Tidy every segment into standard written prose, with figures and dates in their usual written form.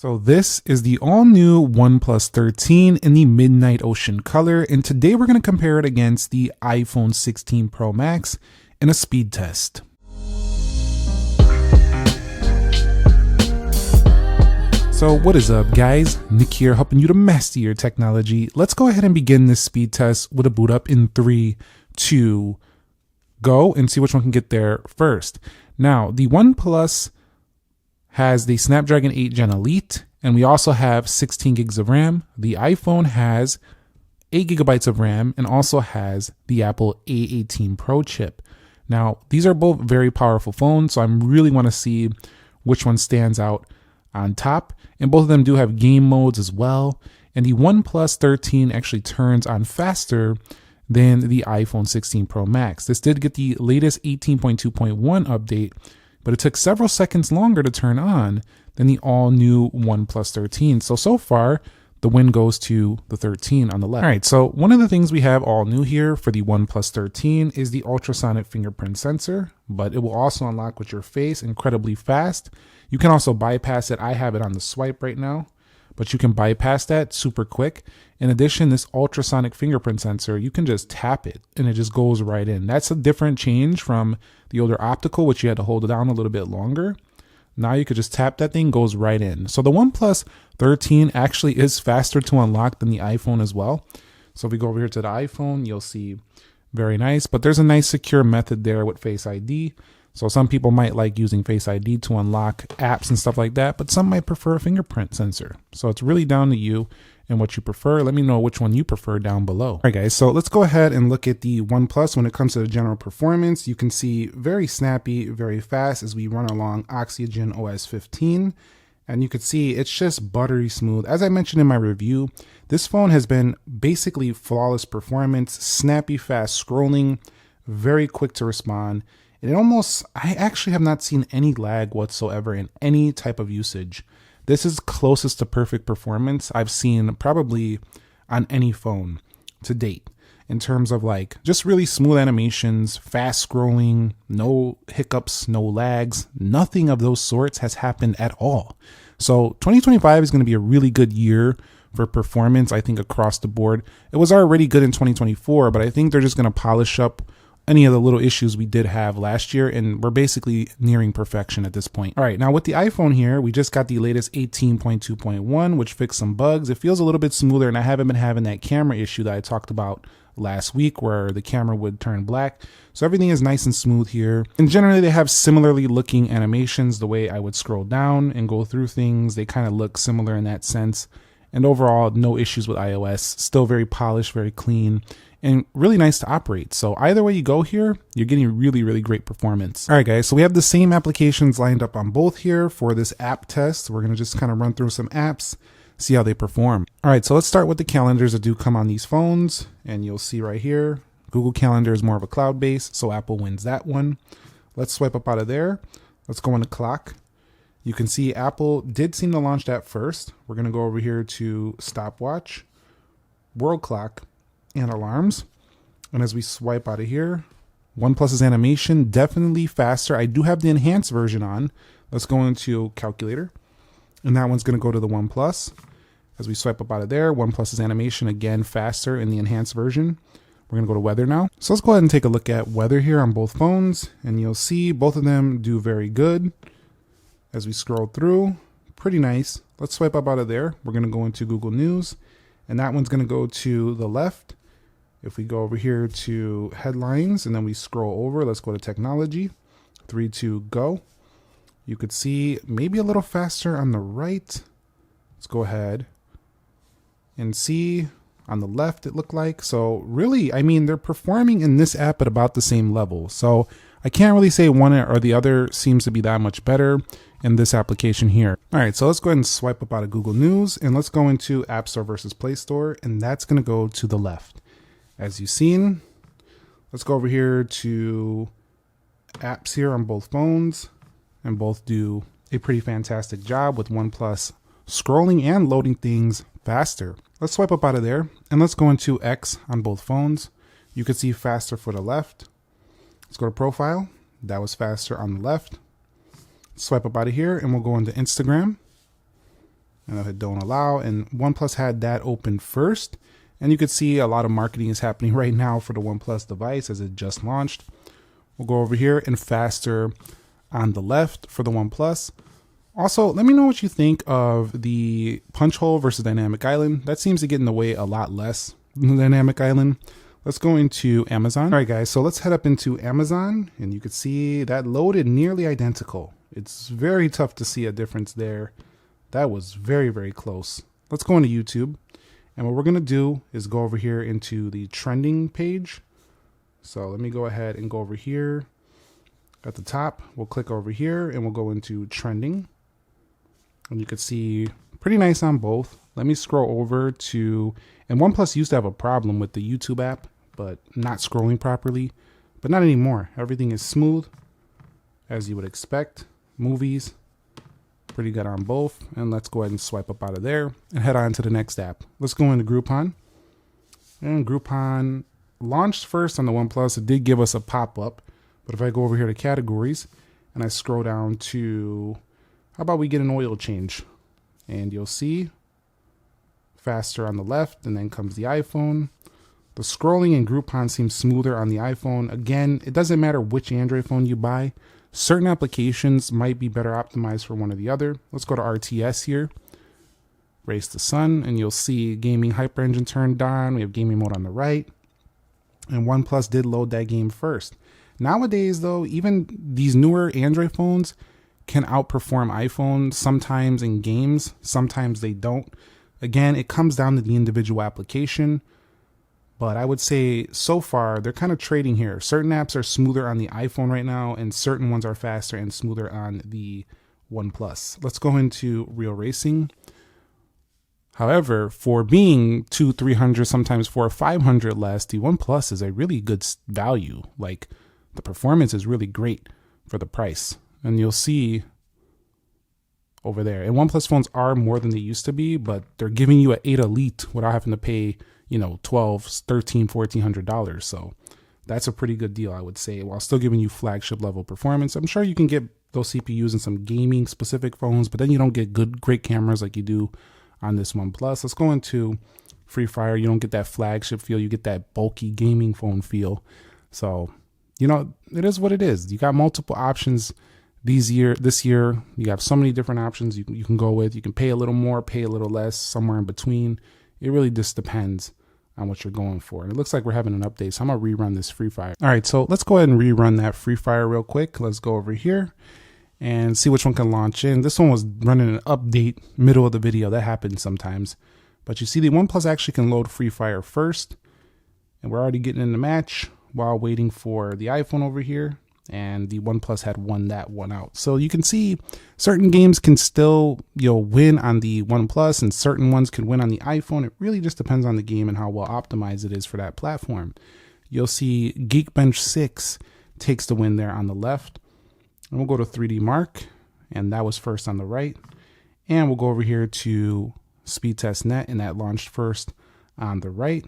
So this is the all-new OnePlus 13 in the Midnight Ocean color, and today we're going to compare it against the iPhone 16 Pro Max in a speed test. So what is up, guys? Nick here, helping you to master your technology. Let's go ahead and begin this speed test with a boot up in 3, 2, go, and see which one can get there first. Now, the OnePlus has the Snapdragon 8 Gen Elite, and we also have 16 gigs of RAM. The iPhone has 8 gigabytes of RAM and also has the Apple A18 Pro chip. Now, these are both very powerful phones, so I really want to see which one stands out on top. And both of them do have game modes as well. And the OnePlus 13 actually turns on faster than the iPhone 16 Pro Max. This did get the latest 18.2.1 update, but it took several seconds longer to turn on than the all-new OnePlus 13. So far, the win goes to the 13 on the left. All right, so one of the things we have all new here for the OnePlus 13 is the ultrasonic fingerprint sensor, but it will also unlock with your face incredibly fast. You can also bypass it. I have it on the swipe right now, but you can bypass that super quick. In addition, this ultrasonic fingerprint sensor, you can just tap it and it just goes right in. That's a different change from the older optical, which you had to hold it down a little bit longer. Now you could just tap that thing, goes right in. So the OnePlus 13 actually is faster to unlock than the iPhone as well. So if we go over here to the iPhone, you'll see very nice, but there's a nice secure method there with Face ID. So some people might like using Face ID to unlock apps and stuff like that, but some might prefer a fingerprint sensor. So it's really down to you and what you prefer. Let me know which one you prefer down below. All right, guys, so let's go ahead and look at the OnePlus. When it comes to the general performance, you can see very snappy, very fast as we run along Oxygen OS 15. And you can see it's just buttery smooth. As I mentioned in my review, this phone has been basically flawless performance, snappy, fast scrolling, very quick to respond. And I actually have not seen any lag whatsoever in any type of usage. This is closest to perfect performance I've seen probably on any phone to date in terms of like just really smooth animations, fast scrolling, no hiccups, no lags, nothing of those sorts has happened at all. So 2025 is going to be a really good year for performance, I think, across the board. It was already good in 2024, but I think they're just going to polish up any of the little issues we did have last year, and we're basically nearing perfection at this point. All right, now with the iPhone here, we just got the latest 18.2.1, which fixed some bugs. It feels a little bit smoother, and I haven't been having that camera issue that I talked about last week where the camera would turn black. So everything is nice and smooth here. And generally they have similarly looking animations. The way I would scroll down and go through things, they kind of look similar in that sense. And overall, no issues with iOS. Still very polished, very clean, and really nice to operate. So either way you go here, you're getting really, really great performance. All right, guys, so we have the same applications lined up on both here for this app test. We're going to just kind of run through some apps, see how they perform. All right, so let's start with the calendars that do come on these phones. And you'll see right here, Google Calendar is more of a cloud base, so Apple wins that one. Let's swipe up out of there. Let's go into clock. You can see Apple did seem to launch that first. We're going to go over here to stopwatch, world clock, and alarms. And as we swipe out of here, OnePlus's animation definitely faster. I do have the enhanced version on. Let's go into calculator, and that one's going to go to the OnePlus. As we swipe up out of there, OnePlus's animation again faster in the enhanced version. We're going to go to weather now. So let's go ahead and take a look at weather here on both phones, and you'll see both of them do very good. As we scroll through, pretty nice. Let's swipe up out of there. We're going to go into Google News, and that one's going to go to the left. If we go over here to headlines and then we scroll over, let's go to technology, 3, 2, go. You could see maybe a little faster on the right. Let's go ahead and see on the left, it looked like. So really, I mean, they're performing in this app at about the same level. So I can't really say one or the other seems to be that much better in this application here. All right, so let's go ahead and swipe up out of Google News and let's go into App Store versus Play Store, and that's going to go to the left. As you've seen, let's go over here to apps here on both phones, and both do a pretty fantastic job with OnePlus scrolling and loading things faster. Let's swipe up out of there and let's go into X on both phones. You can see faster for the left. Let's go to profile. That was faster on the left. Swipe up out of here and we'll go into Instagram. and I'll hit don't allow, and OnePlus had that open first. And you could see a lot of marketing is happening right now for the OnePlus device as it just launched. We'll go over here and faster on the left for the OnePlus. Also, let me know what you think of the punch hole versus dynamic island. That seems to get in the way a lot less than the dynamic island. Let's go into Amazon. All right, guys, so let's head up into Amazon, and you can see that loaded nearly identical. It's very tough to see a difference there. That was very, very close. Let's go into YouTube, and what we're gonna do is go over here into the trending page. So let me go ahead and go over here at the top. We'll click over here, and we'll go into trending, and you can see pretty nice on both. Let me scroll over to, and OnePlus used to have a problem with the YouTube app, but not scrolling properly, but not anymore. Everything is smooth, as you would expect. Movies, pretty good on both. And let's go ahead and swipe up out of there and head on to the next app. Let's go into Groupon. And Groupon launched first on the OnePlus. It did give us a pop-up, but if I go over here to categories and I scroll down to, how about we get an oil change? And you'll see faster on the left, and then comes the iPhone. The scrolling in Groupon seems smoother on the iPhone. Again, it doesn't matter which Android phone you buy. Certain applications might be better optimized for one or the other. Let's go to RTS here. Race the sun, and you'll see gaming hyper engine turned on. We have gaming mode on the right. And OnePlus did load that game first. Nowadays, though, even these newer Android phones can outperform iPhone sometimes in games. Sometimes they don't. Again, it comes down to the individual application. But I would say so far, they're kind of trading here. Certain apps are smoother on the iPhone right now, and certain ones are faster and smoother on the OnePlus. Let's go into real racing. However, for being $200, $300, sometimes $400 or $500 less, the OnePlus is a really good value. Like, the performance is really great for the price. And you'll see over there. And OnePlus phones are more than they used to be, but they're giving you an 8 Elite without having to pay, you know, $1,200, $1,300, $1,400. So that's a pretty good deal, I would say, while still giving you flagship level performance. I'm sure you can get those CPUs in some gaming specific phones, but then you don't get great cameras like you do on this OnePlus. Let's go into Free Fire. You don't get that flagship feel. You get that bulky gaming phone feel. So, you know, it is what it is. You got multiple options this year. You have so many different options you can go with. You can pay a little more, pay a little less, somewhere in between. It really just depends on what you're going for. And it looks like we're having an update, so I'm gonna rerun this Free Fire. All right, so let's go ahead and rerun that Free Fire real quick. Let's go over here and see which one can launch in. This one was running an update middle of the video. That happens sometimes. But you see the OnePlus actually can load Free Fire first. And we're already getting in the match while waiting for the iPhone over here. And the OnePlus had won that one out. So you can see certain games can still, win on the OnePlus, and certain ones can win on the iPhone. It really just depends on the game and how well optimized it is for that platform. You'll see Geekbench 6 takes the win there on the left. And we'll go to 3D Mark, and that was first on the right. And we'll go over here to Speedtest.net, and that launched first on the right.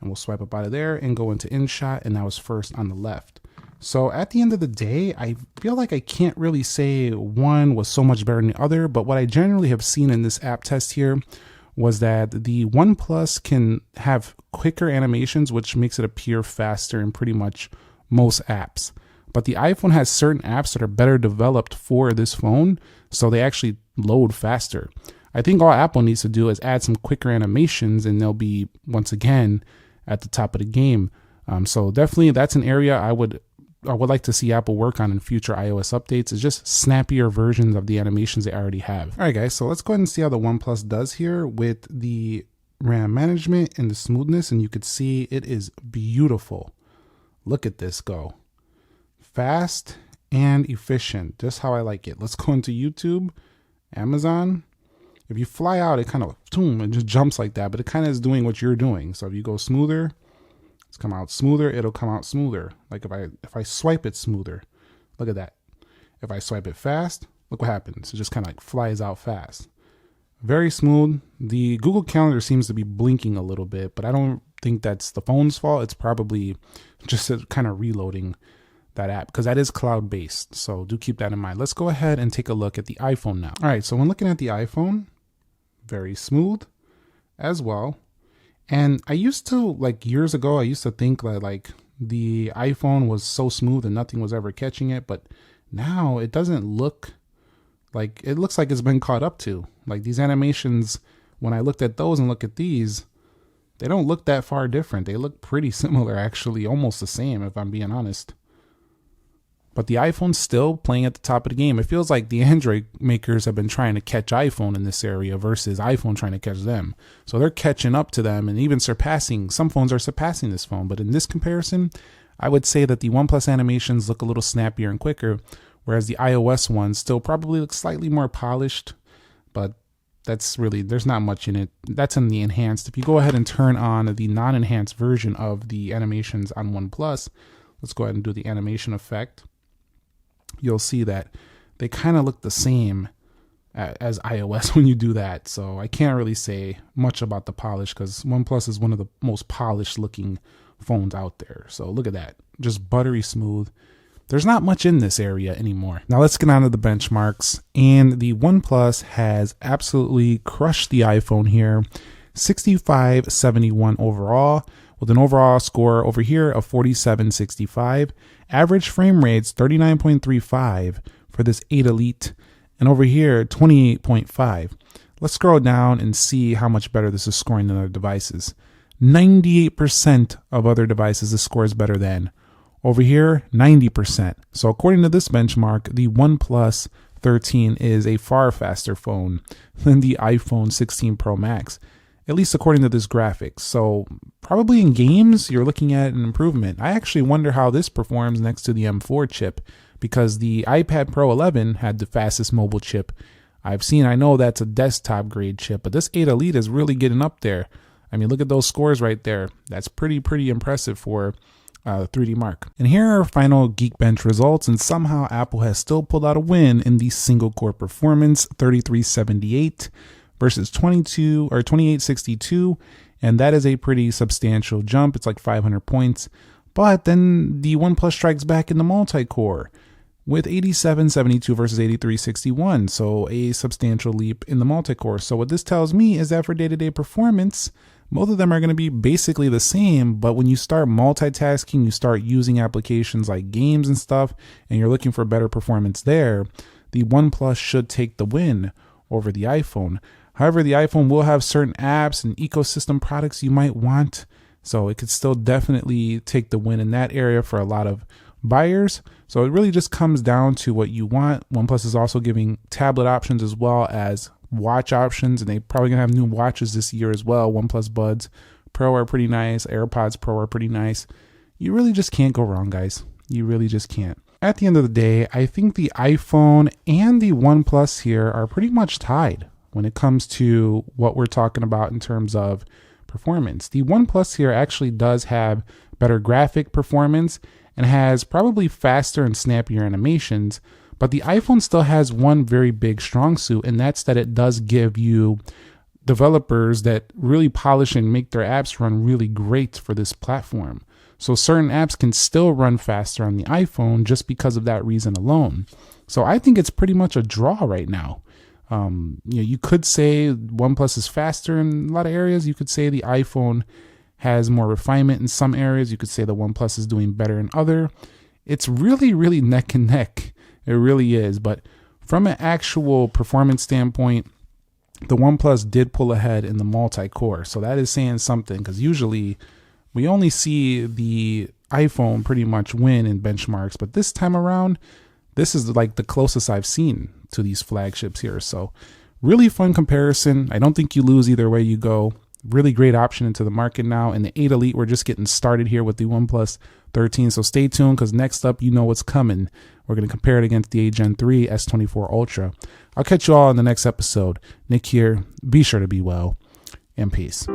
And we'll swipe up out of there and go into InShot, and that was first on the left. So at the end of the day, I feel like I can't really say one was so much better than the other, but what I generally have seen in this app test here was that the OnePlus can have quicker animations, which makes it appear faster in pretty much most apps. But the iPhone has certain apps that are better developed for this phone, so they actually load faster. I think all Apple needs to do is add some quicker animations, and they'll be, once again, at the top of the game. So definitely that's an area I would like to see Apple work on in future iOS updates, is just snappier versions of the animations they already have. All right, guys, so let's go ahead and see how the OnePlus does here with the RAM management and the smoothness, and you could see it is beautiful. Look at this go. Fast and efficient, just how I like it. Let's go into YouTube, Amazon. If you fly out, it kind of, it just jumps like that, but it kind of is doing what you're doing. So if you go smoother, it's come out smoother, it'll come out smoother. Like if I swipe it smoother, look at that. If I swipe it fast, look what happens. It just kind of like flies out fast. Very smooth. The Google Calendar seems to be blinking a little bit, but I don't think that's the phone's fault. It's probably just kind of reloading that app, because that is cloud-based. So do keep that in mind. Let's go ahead and take a look at the iPhone now. All right, so when looking at the iPhone, very smooth as well. And I used to, like years ago, I used to think that like the iPhone was so smooth and nothing was ever catching it, but now it doesn't look like, it looks like it's been caught up to. Like these animations, when I looked at those and look at these, they don't look that far different. They look pretty similar, actually, almost the same if I'm being honest. But the iPhone's still playing at the top of the game. It feels like the Android makers have been trying to catch iPhone in this area versus iPhone trying to catch them. So they're catching up to them and even surpassing. Some phones are surpassing this phone. But in this comparison, I would say that the OnePlus animations look a little snappier and quicker, whereas the iOS ones still probably look slightly more polished. But that's really, there's not much in it. That's in the enhanced. If you go ahead and turn on the non-enhanced version of the animations on OnePlus, let's go ahead and do the animation effect. You'll see that they kind of look the same as iOS when you do that. So I can't really say much about the polish because OnePlus is one of the most polished looking phones out there. So look at that, just buttery smooth. There's not much in this area anymore. Now let's get on to the benchmarks. And the OnePlus has absolutely crushed the iPhone here. 6571 overall, with an overall score over here of 4765. Average frame rates 39.35 for this 8 Elite, and over here 28.5. Let's scroll down and see how much better this is scoring than other devices. 98% of other devices this score is better than. Over here, 90%. So according to this benchmark, the OnePlus 13 is a far faster phone than the iPhone 16 Pro Max, at least according to this graphics. So probably in games, you're looking at an improvement. I actually wonder how this performs next to the M4 chip, because the iPad Pro 11 had the fastest mobile chip I've seen. I know that's a desktop grade chip, but this 8 Elite is really getting up there. I mean, look at those scores right there. That's pretty impressive for 3D Mark. And here are our final Geekbench results, and somehow Apple has still pulled out a win in the single core performance, 3378 versus 2862, and that is a pretty substantial jump. It's like 500 points. But then the OnePlus strikes back in the multi-core with 8772 versus 8361, so a substantial leap in the multi-core. So what this tells me is that for day-to-day performance, both of them are going to be basically the same, but when you start multitasking, you start using applications like games and stuff, and you're looking for better performance there, the OnePlus should take the win over the iPhone. However, the iPhone will have certain apps and ecosystem products you might want, so it could still definitely take the win in that area for a lot of buyers. So it really just comes down to what you want. OnePlus is also giving tablet options as well as watch options, and they probably gonna have new watches this year as well. OnePlus Buds Pro are pretty nice. AirPods Pro are pretty nice. You really just can't go wrong, guys. You really just can't. At the end of the day, I think the iPhone and the OnePlus here are pretty much tied when it comes to what we're talking about in terms of performance. The OnePlus here actually does have better graphic performance and has probably faster and snappier animations, but the iPhone still has one very big strong suit, and that's that it does give you developers that really polish and make their apps run really great for this platform. So certain apps can still run faster on the iPhone just because of that reason alone. So I think it's pretty much a draw right now. You could say OnePlus is faster in a lot of areas. You could say the iPhone has more refinement in some areas. You could say the OnePlus is doing better in other. It's really neck and neck. It really is. But from an actual performance standpoint, the OnePlus did pull ahead in the multi-core. So that is saying something, because usually we only see the iPhone pretty much win in benchmarks. But this time around, this is like the closest I've seen to these flagships here. So really fun comparison. I don't think you lose either way you go. Really great option into the market now. And the 8 Elite, we're just getting started here with the OnePlus 13. So stay tuned, because next up, you know what's coming. We're going to compare it against the Gen 3 S24 Ultra. I'll catch you all in the next episode. Nick here. Be sure to be well, and peace.